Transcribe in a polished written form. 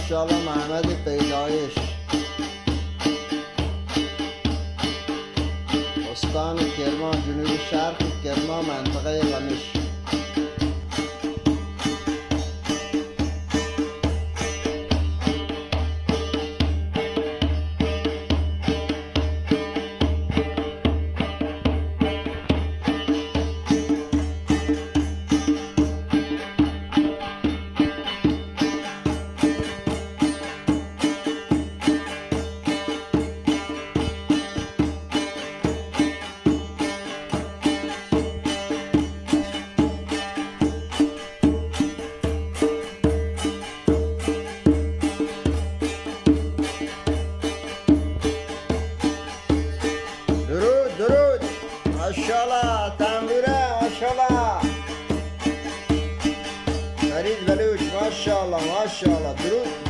ماشاءالله محمد پیدایش، استان کرمان، جنوب شرق کرمان، منطقه قمیش. درود ماشاءالله، تنبوره ماشاءالله، فرید بلوچ ماشاءالله ماشاءالله. درود.